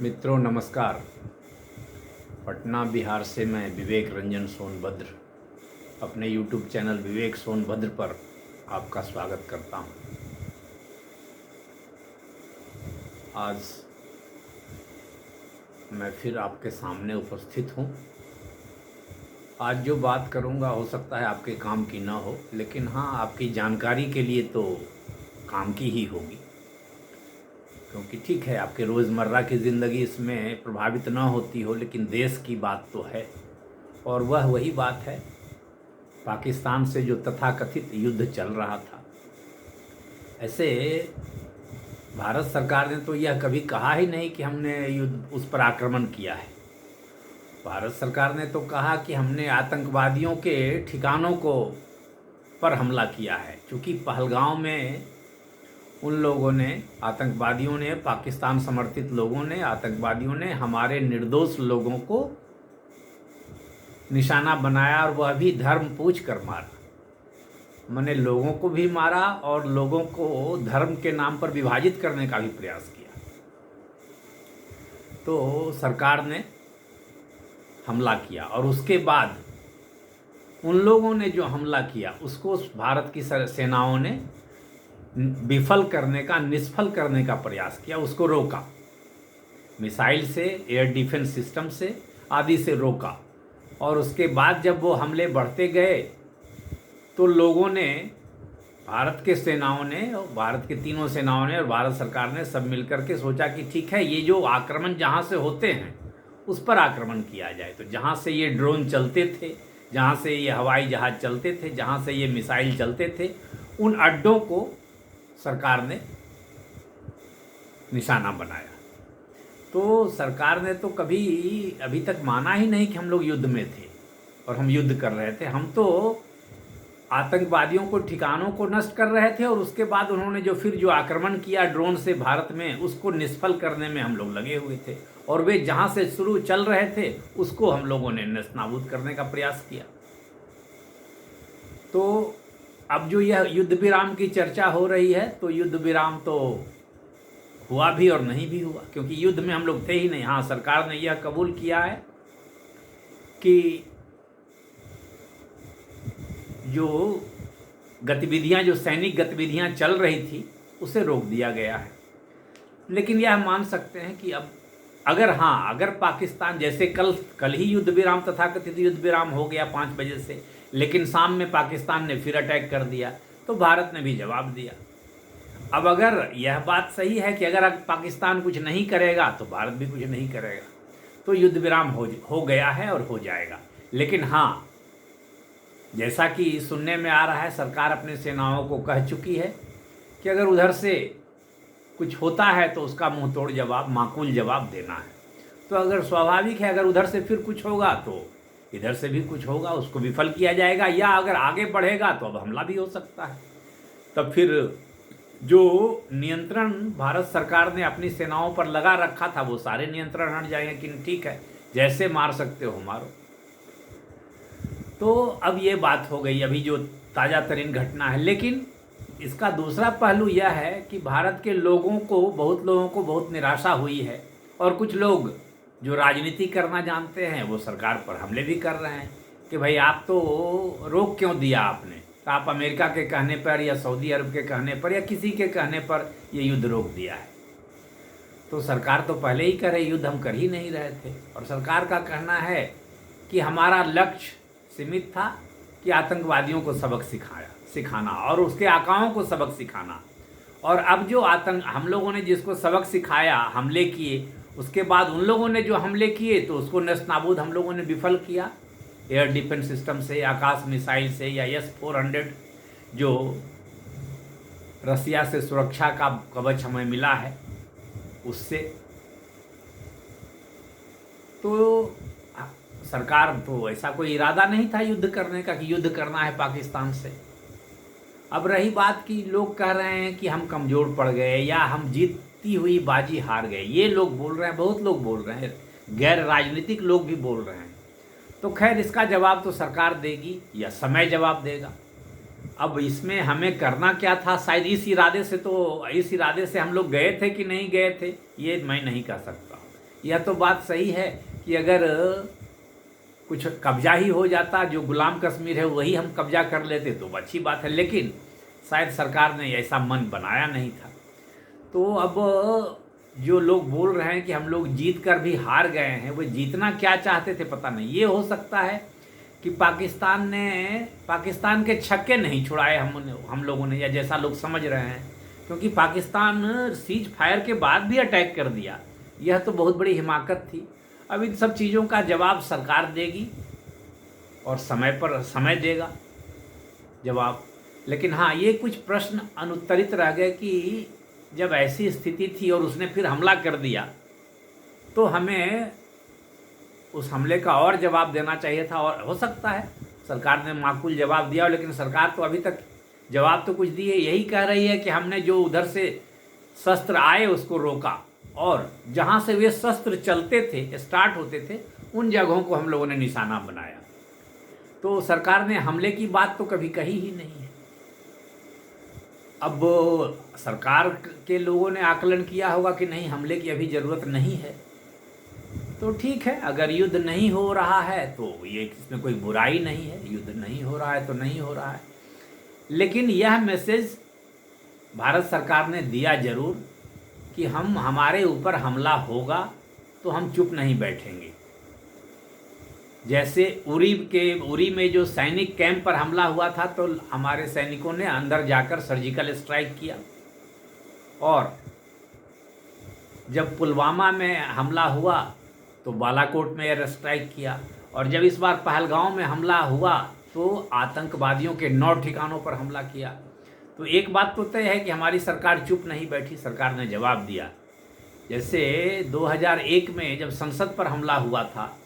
मित्रों नमस्कार। पटना बिहार से मैं विवेक रंजन सोनभद्र अपने YouTube चैनल विवेक सोनभद्र पर आपका स्वागत करता हूं। आज मैं फिर आपके सामने उपस्थित हूं। आज जो बात करूंगा हो सकता है आपके काम की ना हो, लेकिन हाँ आपकी जानकारी के लिए तो काम की ही होगी, क्योंकि ठीक है आपके रोज़मर्रा की ज़िंदगी इसमें प्रभावित ना होती हो, लेकिन देश की बात तो है। और वही बात है, पाकिस्तान से जो तथाकथित युद्ध चल रहा था। ऐसे भारत सरकार ने तो यह कभी कहा ही नहीं कि हमने युद्ध उस पर आक्रमण किया है। भारत सरकार ने तो कहा कि हमने आतंकवादियों के ठिकानों को पर हमला किया है, क्योंकि पहलगांव में उन लोगों ने, आतंकवादियों ने, पाकिस्तान समर्थित लोगों ने, आतंकवादियों ने हमारे निर्दोष लोगों को निशाना बनाया, और वह भी धर्म पूछ कर मारा। मैंने लोगों को भी मारा और लोगों को धर्म के नाम पर विभाजित करने का भी प्रयास किया। तो सरकार ने हमला किया, और उसके बाद उन लोगों ने जो हमला किया उसको भारत की सेनाओं ने विफल करने का, निष्फल करने का प्रयास किया, उसको रोका। मिसाइल से, एयर डिफेंस सिस्टम से आदि से रोका। और उसके बाद जब वो हमले बढ़ते गए तो लोगों ने, भारत के सेनाओं ने, भारत के तीनों सेनाओं ने और भारत सरकार ने सब मिलकर के सोचा कि ठीक है, ये जो आक्रमण जहाँ से होते हैं उस पर आक्रमण किया जाए। तो जहाँ से ये ड्रोन चलते थे, जहाँ से ये हवाई जहाज़ चलते थे, जहाँ से ये मिसाइल चलते थे, उन अड्डों को सरकार ने निशाना बनाया। तो सरकार ने तो कभी अभी तक माना ही नहीं कि हम लोग युद्ध में थे और हम युद्ध कर रहे थे। हम तो आतंकवादियों को, ठिकानों को नष्ट कर रहे थे, और उसके बाद उन्होंने जो आक्रमण किया ड्रोन से भारत में, उसको निष्फल करने में हम लोग लगे हुए थे। और वे जहाँ से शुरू चल रहे थे उसको हम लोगों ने नस्तनाबूद करने का प्रयास किया। तो अब जो यह युद्ध विराम की चर्चा हो रही है, तो युद्ध विराम तो हुआ भी और नहीं भी हुआ, क्योंकि युद्ध में हम लोग थे ही नहीं। हाँ, सरकार ने यह कबूल किया है कि जो गतिविधियां, जो सैनिक गतिविधियां चल रही थी उसे रोक दिया गया है। लेकिन यह मान सकते हैं कि अब अगर पाकिस्तान, जैसे कल ही युद्ध विराम, तथाकथित युद्ध विराम हो गया 5 बजे से, लेकिन शाम में पाकिस्तान ने फिर अटैक कर दिया, तो भारत ने भी जवाब दिया। अब अगर यह बात सही है कि अगर पाकिस्तान कुछ नहीं करेगा तो भारत भी कुछ नहीं करेगा, तो युद्ध विराम हो गया है और हो जाएगा। लेकिन हाँ, जैसा कि सुनने में आ रहा है, सरकार अपने सेनाओं को कह चुकी है कि अगर उधर से कुछ होता है तो उसका मुंह तोड़ जवाब, माकूल जवाब देना है। तो अगर स्वाभाविक है, अगर उधर से फिर कुछ होगा तो इधर से भी कुछ होगा, उसको विफल किया जाएगा, या अगर आगे बढ़ेगा तो अब हमला भी हो सकता है। तब फिर जो नियंत्रण भारत सरकार ने अपनी सेनाओं पर लगा रखा था वो सारे नियंत्रण हट जाएंगे कि ठीक है, जैसे मार सकते हो मारो। तो अब ये बात हो गई, अभी जो ताज़ा तरीन घटना है। लेकिन इसका दूसरा पहलू यह है कि भारत के लोगों को, बहुत लोगों को बहुत निराशा हुई है, और कुछ लोग जो राजनीति करना जानते हैं वो सरकार पर हमले भी कर रहे हैं कि भाई आप तो रोक क्यों दिया आपने, तो आप अमेरिका के कहने पर या सऊदी अरब के कहने पर या किसी के कहने पर ये युद्ध रोक दिया है। तो सरकार तो पहले ही करे, युद्ध हम कर ही नहीं रहे थे। और सरकार का कहना है कि हमारा लक्ष्य सीमित था कि आतंकवादियों को सबक सिखाना और उसके आकाओं को सबक सिखाना। और अब जो हम लोगों ने जिसको सबक सिखाया, हमले किए, उसके बाद उन लोगों ने जो हमले किए तो उसको नस्तनाबूद हम लोगों ने विफल किया। एयर डिफेंस सिस्टम से, आकाश मिसाइल से, या S-400 जो रसिया से सुरक्षा का कवच हमें मिला है उससे। तो सरकार तो ऐसा कोई इरादा नहीं था युद्ध करने का कि युद्ध करना है पाकिस्तान से। अब रही बात कि लोग कह रहे हैं कि हम कमज़ोर पड़ गए या हम जीतती हुई बाजी हार गए, ये लोग बोल रहे हैं, बहुत लोग बोल रहे हैं, गैर राजनीतिक लोग भी बोल रहे हैं। तो खैर, इसका जवाब तो सरकार देगी या समय जवाब देगा। अब इसमें हमें करना क्या था, शायद इस इरादे से हम लोग गए थे कि नहीं गए थे, ये मैं नहीं कह सकता। यह तो बात सही है कि अगर कुछ कब्जा ही हो जाता, जो गुलाम कश्मीर है वही हम कब्जा कर लेते तो अच्छी बात है, लेकिन शायद सरकार ने ऐसा मन बनाया नहीं था। तो अब जो लोग बोल रहे हैं कि हम लोग जीत कर भी हार गए हैं, वो जीतना क्या चाहते थे पता नहीं। ये हो सकता है कि पाकिस्तान के छक्के नहीं छुड़ाए हम लोगों ने, या जैसा लोग समझ रहे हैं, क्योंकि पाकिस्तान सीज फायर के बाद भी अटैक कर दिया। यह तो बहुत बड़ी हिमाकत थी। अब इन सब चीज़ों का जवाब सरकार देगी और समय देगा जवाब। लेकिन हाँ, ये कुछ प्रश्न अनुत्तरित रह गए कि जब ऐसी स्थिति थी और उसने फिर हमला कर दिया तो हमें उस हमले का और जवाब देना चाहिए था। और हो सकता है सरकार ने माकूल जवाब दिया, लेकिन सरकार तो अभी तक जवाब तो कुछ दिए, यही कह रही है कि हमने जो उधर से शस्त्र आए उसको रोका, और जहाँ से वे शस्त्र चलते थे, स्टार्ट होते थे, उन जगहों को हम लोगों ने निशाना बनाया। तो सरकार ने हमले की बात तो कभी कही ही नहीं है। अब सरकार के लोगों ने आकलन किया होगा कि नहीं, हमले की अभी ज़रूरत नहीं है, तो ठीक है। अगर युद्ध नहीं हो रहा है तो ये इसमें कोई बुराई नहीं है, युद्ध नहीं हो रहा है तो नहीं हो रहा है। लेकिन यह मैसेज भारत सरकार ने दिया जरूर कि हमारे ऊपर हमला होगा तो हम चुप नहीं बैठेंगे। जैसे उरी में जो सैनिक कैंप पर हमला हुआ था, तो हमारे सैनिकों ने अंदर जाकर सर्जिकल स्ट्राइक किया, और जब पुलवामा में हमला हुआ तो बालाकोट में एयर स्ट्राइक किया, और जब इस बार पहलगांव में हमला हुआ तो आतंकवादियों के 9 ठिकानों पर हमला किया। तो एक बात तो तय है कि हमारी सरकार चुप नहीं बैठी, सरकार ने जवाब दिया। जैसे 2001 में जब संसद पर हमला हुआ था,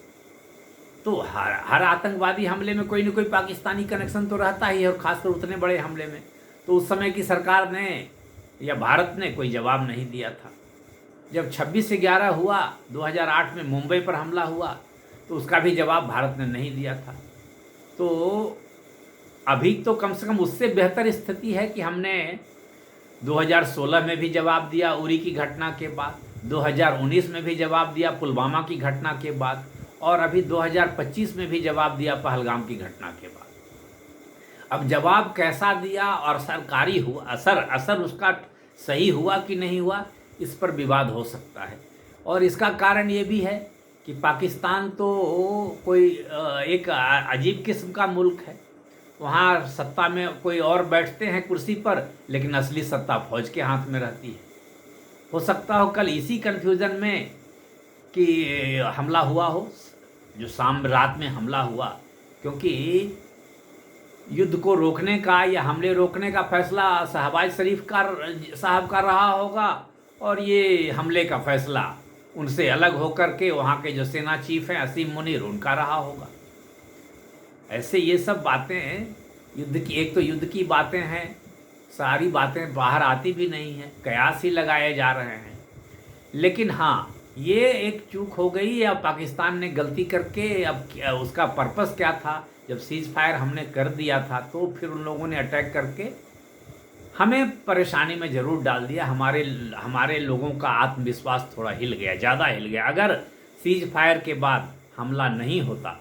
तो हर आतंकवादी हमले में कोई न कोई पाकिस्तानी कनेक्शन तो रहता ही है, और ख़ासकर उतने बड़े हमले में। तो उस समय की सरकार ने या भारत ने कोई जवाब नहीं दिया था। जब 26/11 हुआ 2008 में मुंबई पर हमला हुआ, तो उसका भी जवाब भारत ने नहीं दिया था। तो अभी तो कम से कम उससे बेहतर स्थिति है कि हमने 2016 में भी जवाब दिया उरी की घटना के बाद, 2019 में भी जवाब दिया पुलवामा की घटना के बाद, और अभी 2025 में भी जवाब दिया पहलगाम की घटना के बाद। अब जवाब कैसा दिया और सरकारी हुआ असर उसका सही हुआ कि नहीं हुआ, इस पर विवाद हो सकता है। और इसका कारण ये भी है कि पाकिस्तान तो कोई एक अजीब किस्म का मुल्क है। वहाँ सत्ता में कोई और बैठते हैं कुर्सी पर, लेकिन असली सत्ता फौज के हाथ में रहती है। हो सकता हो कल इसी कन्फ्यूज़न में कि हमला हुआ हो, जो शाम रात में हमला हुआ, क्योंकि युद्ध को रोकने का या हमले रोकने का फैसला शहबाज शरीफ साहब का रहा होगा, और ये हमले का फैसला उनसे अलग होकर के वहाँ के जो सेना चीफ हैं असीम मुनीर, उनका रहा होगा। ऐसे ये सब बातें एक तो युद्ध की बातें हैं, सारी बातें बाहर आती भी नहीं हैं, कयास ही लगाए जा रहे हैं। लेकिन हाँ, ये एक चूक हो गई, या पाकिस्तान ने गलती करके, अब उसका पर्पस क्या था, जब सीज फायर हमने कर दिया था तो फिर उन लोगों ने अटैक करके हमें परेशानी में ज़रूर डाल दिया। हमारे लोगों का आत्मविश्वास थोड़ा हिल गया, ज़्यादा हिल गया। अगर सीज फायर के बाद हमला नहीं होता,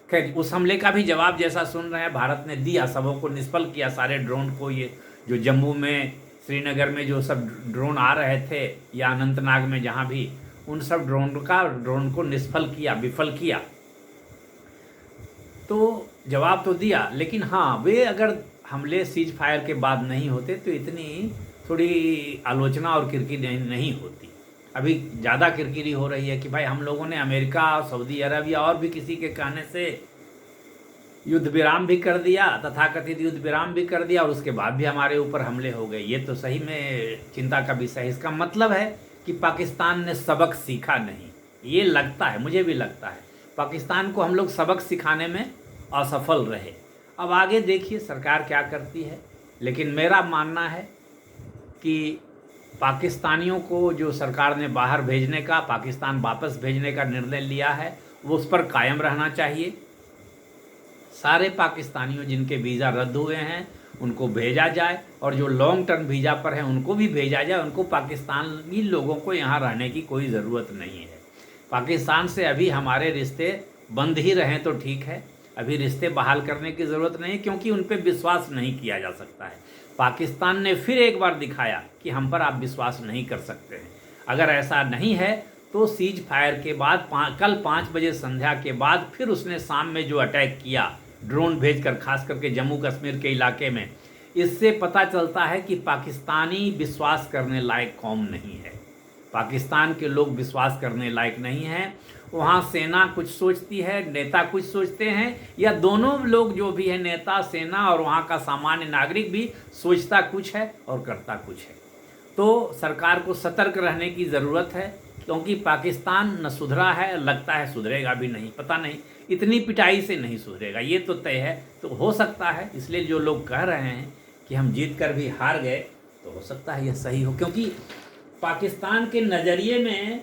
खैर उस हमले का भी जवाब जैसा सुन रहे हैं भारत ने दिया, सबों को निष्फल किया, सारे ड्रोन को, ये जो जम्मू में श्रीनगर में जो सब ड्रोन आ रहे थे, या अनंतनाग में जहाँ भी, उन सब ड्रोन को विफल किया। तो जवाब तो दिया, लेकिन हाँ, वे अगर हमले सीज फायर के बाद नहीं होते तो इतनी थोड़ी आलोचना और किरकिरी नहीं होती। अभी ज़्यादा किरकिरी हो रही है कि भाई हम लोगों ने अमेरिका, सऊदी अरब या और भी किसी के कहने से युद्ध विराम भी कर दिया, तथाकथित युद्ध विराम भी कर दिया, और उसके बाद भी हमारे ऊपर हमले हो गए। ये तो सही में चिंता का विषय है। इसका मतलब है कि पाकिस्तान ने सबक सीखा नहीं, ये लगता है, मुझे भी लगता है पाकिस्तान को हम लोग सबक सिखाने में असफल रहे। अब आगे देखिए सरकार क्या करती है, लेकिन मेरा मानना है कि पाकिस्तानियों को जो सरकार ने बाहर भेजने का, पाकिस्तान वापस भेजने का निर्णय लिया है, वो उस पर कायम रहना चाहिए। सारे पाकिस्तानियों जिनके वीज़ा रद्द हुए हैं उनको भेजा जाए, और जो लॉन्ग टर्म वीज़ा पर हैं उनको भी भेजा जाए। उनको पाकिस्तानी लोगों को यहाँ रहने की कोई ज़रूरत नहीं है। पाकिस्तान से अभी हमारे रिश्ते बंद ही रहें तो ठीक है, अभी रिश्ते बहाल करने की ज़रूरत नहीं, क्योंकि उन पर विश्वास नहीं किया जा सकता है। पाकिस्तान ने फिर एक बार दिखाया कि हम पर आप विश्वास नहीं कर सकते हैं। अगर ऐसा नहीं है तो सीज फायर के बाद कल 5 बजे संध्या के बाद फिर उसने शाम में जो अटैक किया ड्रोन भेजकर, खास करके जम्मू कश्मीर के इलाके में, इससे पता चलता है कि पाकिस्तानी विश्वास करने लायक कौम नहीं है। पाकिस्तान के लोग विश्वास करने लायक नहीं हैं। वहाँ सेना कुछ सोचती है, नेता कुछ सोचते हैं, या दोनों लोग जो भी है, नेता, सेना और वहाँ का सामान्य नागरिक भी सोचता कुछ है और करता कुछ है। तो सरकार को सतर्क रहने की ज़रूरत है, क्योंकि पाकिस्तान न सुधरा है, लगता है सुधरेगा भी नहीं, पता नहीं, इतनी पिटाई से नहीं सुधरेगा, ये तो तय है। तो हो सकता है, इसलिए जो लोग कह रहे हैं कि हम जीत कर भी हार गए, तो हो सकता है यह सही हो, क्योंकि पाकिस्तान के नज़रिए में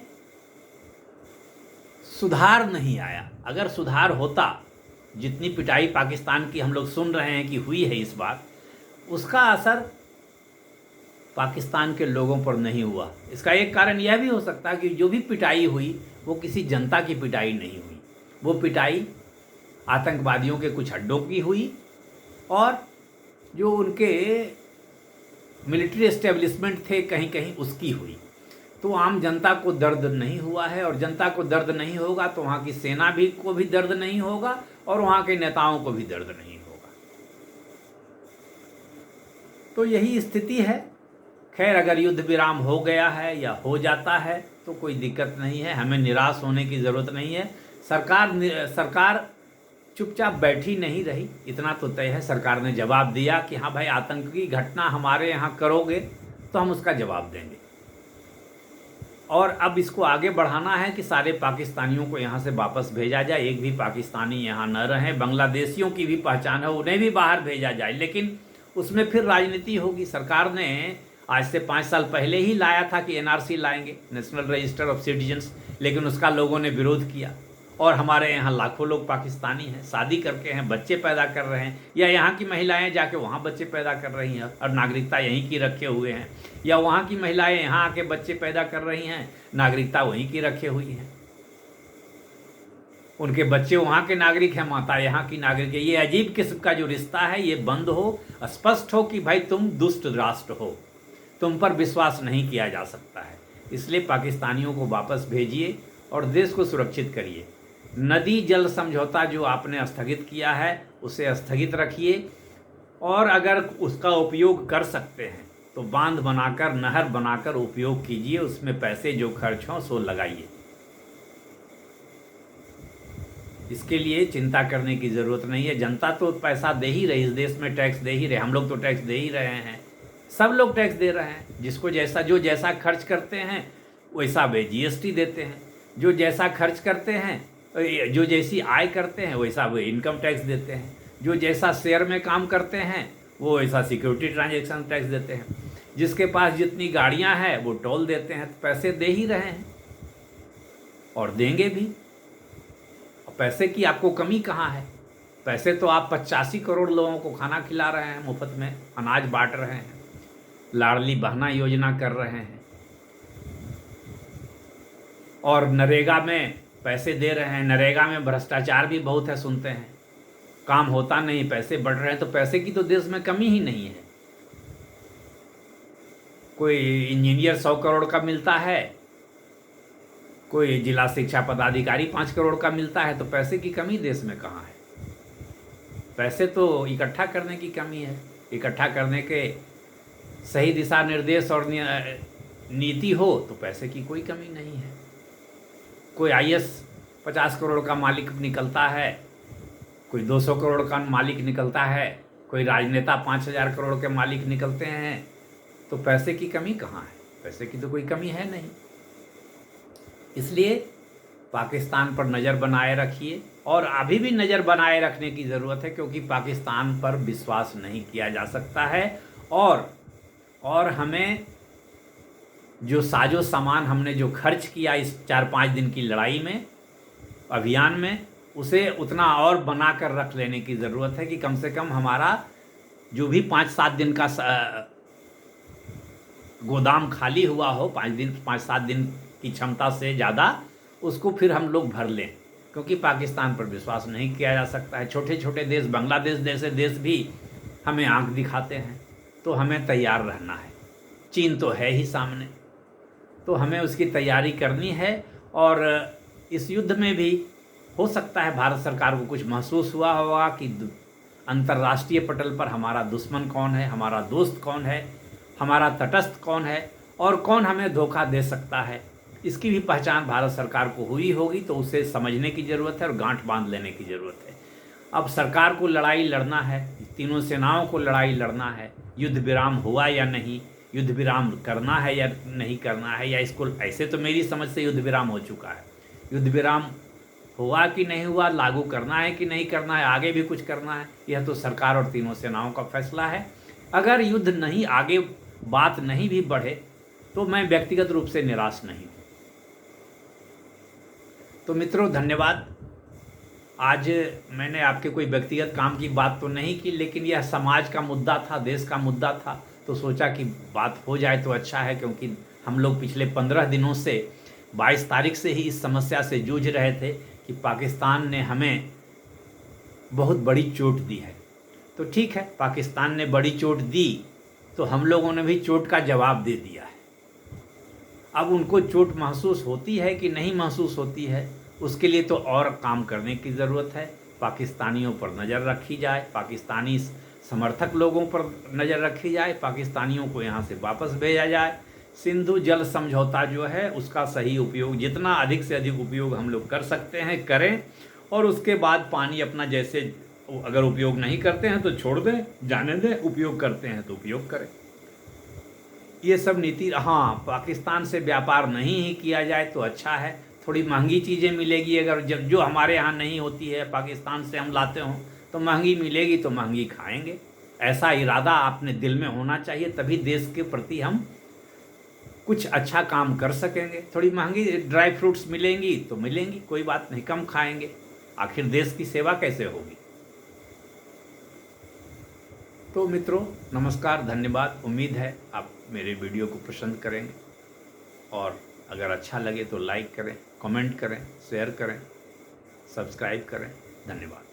सुधार नहीं आया। अगर सुधार होता, जितनी पिटाई पाकिस्तान की हम लोग सुन रहे हैं कि हुई है इस बार, उसका असर पाकिस्तान के लोगों पर नहीं हुआ। इसका एक कारण यह भी हो सकता है कि जो भी पिटाई हुई वो किसी जनता की पिटाई नहीं हुई, वो पिटाई आतंकवादियों के कुछ अड्डों की हुई और जो उनके मिलिट्री एस्टेब्लिशमेंट थे कहीं कहीं उसकी हुई। तो आम जनता को दर्द नहीं हुआ है, और जनता को दर्द नहीं होगा तो वहाँ की सेना भी को भी दर्द नहीं होगा और वहाँ के नेताओं को भी दर्द नहीं होगा। तो यही स्थिति है। खैर, अगर युद्ध विराम हो गया है या हो जाता है तो कोई दिक्कत नहीं है, हमें निराश होने की ज़रूरत नहीं है। सरकार चुपचाप बैठी नहीं रही, इतना तो तय है। सरकार ने जवाब दिया कि हाँ भाई, आतंकी घटना हमारे यहाँ करोगे तो हम उसका जवाब देंगे, और अब इसको आगे बढ़ाना है कि सारे पाकिस्तानियों को यहाँ से वापस भेजा जाए, एक भी पाकिस्तानी यहाँ न रहे। बांग्लादेशियों की भी पहचान है, उन्हें भी बाहर भेजा जाए, लेकिन उसमें फिर राजनीति होगी। सरकार ने आज से 5 साल पहले ही लाया था कि एनआरसी लाएंगे, नेशनल रजिस्टर ऑफ सिटीजन्स, लेकिन उसका लोगों ने विरोध किया। और हमारे यहाँ लाखों लोग पाकिस्तानी हैं, शादी करके हैं, बच्चे पैदा कर रहे हैं, या यहाँ की महिलाएं जाके वहाँ बच्चे पैदा कर रही हैं और नागरिकता यहीं की रखे हुए हैं, या वहाँ की महिलाएं यहाँ आके बच्चे पैदा कर रही हैं, नागरिकता वहीं की रखे हुई है। उनके बच्चे वहाँ के नागरिक हैं, माता यहाँ की नागरिक है। ये अजीब किस्म का जो रिश्ता है ये बंद हो, स्पष्ट हो कि भाई तुम दुष्ट राष्ट्र हो, तुम पर विश्वास नहीं किया जा सकता है। इसलिए पाकिस्तानियों को वापस भेजिए और देश को सुरक्षित करिए। नदी जल समझौता जो आपने स्थगित किया है उसे स्थगित रखिए, और अगर उसका उपयोग कर सकते हैं तो बांध बनाकर, नहर बनाकर उपयोग कीजिए, उसमें पैसे जो खर्च हों सो लगाइए। इसके लिए चिंता करने की ज़रूरत नहीं है। जनता तो पैसा दे ही रही, इस देश में टैक्स दे ही रहे, हम लोग तो टैक्स दे ही रहे हैं, सब लोग टैक्स दे रहे हैं। जिसको जैसा, जो जैसा खर्च करते हैं वैसा वे जीएसटी देते हैं, जो जैसा खर्च करते हैं, जो जैसी आय करते हैं वैसा वे इनकम टैक्स देते हैं, जो जैसा शेयर में काम करते हैं वो वैसा सिक्योरिटी ट्रांजैक्शन टैक्स देते हैं, जिसके पास जितनी गाड़ियां हैं वो टोल देते हैं। तो पैसे दे ही रहे हैं और देंगे भी। पैसे की आपको कमी कहाँ है? पैसे तो आप 85 करोड़ लोगों को खाना खिला रहे हैं, मुफ्त में अनाज बांट रहे हैं, लाडली बहना योजना कर रहे हैं, और नरेगा में पैसे दे रहे हैं। नरेगा में भ्रष्टाचार भी बहुत है, सुनते हैं, काम होता नहीं, पैसे बढ़ रहे हैं। तो पैसे की तो देश में कमी ही नहीं है। कोई इंजीनियर 100 करोड़ का मिलता है, कोई जिला शिक्षा पदाधिकारी 5 करोड़ का मिलता है, तो पैसे की कमी देश में कहाँ है? पैसे तो इकट्ठा करने की कमी है। इकट्ठा करने के सही दिशा निर्देश और नीति हो तो पैसे की कोई कमी नहीं है। कोई आईएएस 50 करोड़ का मालिक निकलता है, कोई 200 करोड़ का मालिक निकलता है, कोई राजनेता 5000 करोड़ के मालिक निकलते हैं। तो पैसे की कमी कहाँ है? पैसे की तो कोई कमी है नहीं। इसलिए पाकिस्तान पर नज़र बनाए रखिए, और अभी भी नज़र बनाए रखने की ज़रूरत है, क्योंकि पाकिस्तान पर विश्वास नहीं किया जा सकता है। और हमें जो साजो सामान हमने जो खर्च किया इस 4-5 दिन की लड़ाई में, अभियान में, उसे उतना और बना कर रख लेने की ज़रूरत है कि कम से कम हमारा जो भी 5-7 दिन का गोदाम खाली हुआ हो, 5-7 दिन की क्षमता से ज़्यादा, उसको फिर हम लोग भर लें, क्योंकि पाकिस्तान पर विश्वास नहीं किया जा सकता है। छोटे छोटे देश, बांग्लादेश जैसे देश भी हमें आंख दिखाते हैं, तो हमें तैयार रहना है। चीन तो है ही सामने, तो हमें उसकी तैयारी करनी है। और इस युद्ध में भी हो सकता है भारत सरकार को कुछ महसूस हुआ होगा कि अंतर्राष्ट्रीय पटल पर हमारा दुश्मन कौन है, हमारा दोस्त कौन है, हमारा तटस्थ कौन है और कौन हमें धोखा दे सकता है। इसकी भी पहचान भारत सरकार को हुई होगी, तो उसे समझने की ज़रूरत है और गांठ बांध लेने की ज़रूरत है। अब सरकार को लड़ाई लड़ना है, तीनों सेनाओं को लड़ाई लड़ना है। युद्ध विराम हुआ या नहीं, युद्ध विराम करना है या नहीं करना है, या इसको, ऐसे तो मेरी समझ से युद्ध विराम हो चुका है। युद्ध विराम हुआ कि नहीं हुआ, लागू करना है कि नहीं करना है, आगे भी कुछ करना है, यह तो सरकार और तीनों सेनाओं का फैसला है। अगर युद्ध नहीं, आगे बात नहीं भी बढ़े, तो मैं व्यक्तिगत रूप से निराश नहीं हूँ। तो मित्रों, धन्यवाद। आज मैंने आपके कोई व्यक्तिगत काम की बात तो नहीं की, लेकिन यह समाज का मुद्दा था, देश का मुद्दा था, तो सोचा कि बात हो जाए तो अच्छा है। क्योंकि हम लोग पिछले 15 दिनों से, 22 तारीख से ही इस समस्या से जूझ रहे थे कि पाकिस्तान ने हमें बहुत बड़ी चोट दी है। तो ठीक है, पाकिस्तान ने बड़ी चोट दी, तो हम लोगों ने भी चोट का जवाब दे दिया है। अब उनको चोट महसूस होती है कि नहीं महसूस होती है, उसके लिए तो और काम करने की ज़रूरत है। पाकिस्तानियों पर नज़र रखी जाए, पाकिस्तानी समर्थक लोगों पर नज़र रखी जाए, पाकिस्तानियों को यहाँ से वापस भेजा जाए। सिंधु जल समझौता जो है, उसका सही उपयोग, जितना अधिक से अधिक उपयोग हम लोग कर सकते हैं करें, और उसके बाद पानी अपना, जैसे अगर उपयोग नहीं करते हैं तो छोड़ दें, जाने दें, उपयोग करते हैं तो उपयोग करें। ये सब नीति। हाँ, पाकिस्तान से व्यापार नहीं ही किया जाए तो अच्छा है। थोड़ी महंगी चीज़ें मिलेगी, अगर जब जो हमारे यहाँ नहीं होती है पाकिस्तान से हम लाते हों, तो महंगी मिलेगी, तो महंगी खाएंगे। ऐसा इरादा अपने दिल में होना चाहिए, तभी देश के प्रति हम कुछ अच्छा काम कर सकेंगे। थोड़ी महंगी ड्राई फ्रूट्स मिलेंगी तो मिलेंगी, कोई बात नहीं, कम खाएंगे। आखिर देश की सेवा कैसे होगी। तो मित्रों, नमस्कार, धन्यवाद। उम्मीद है आप मेरे वीडियो को पसंद करेंगे, और अगर अच्छा लगे तो लाइक करें, कमेंट करें, शेयर करें, सब्सक्राइब करें। धन्यवाद।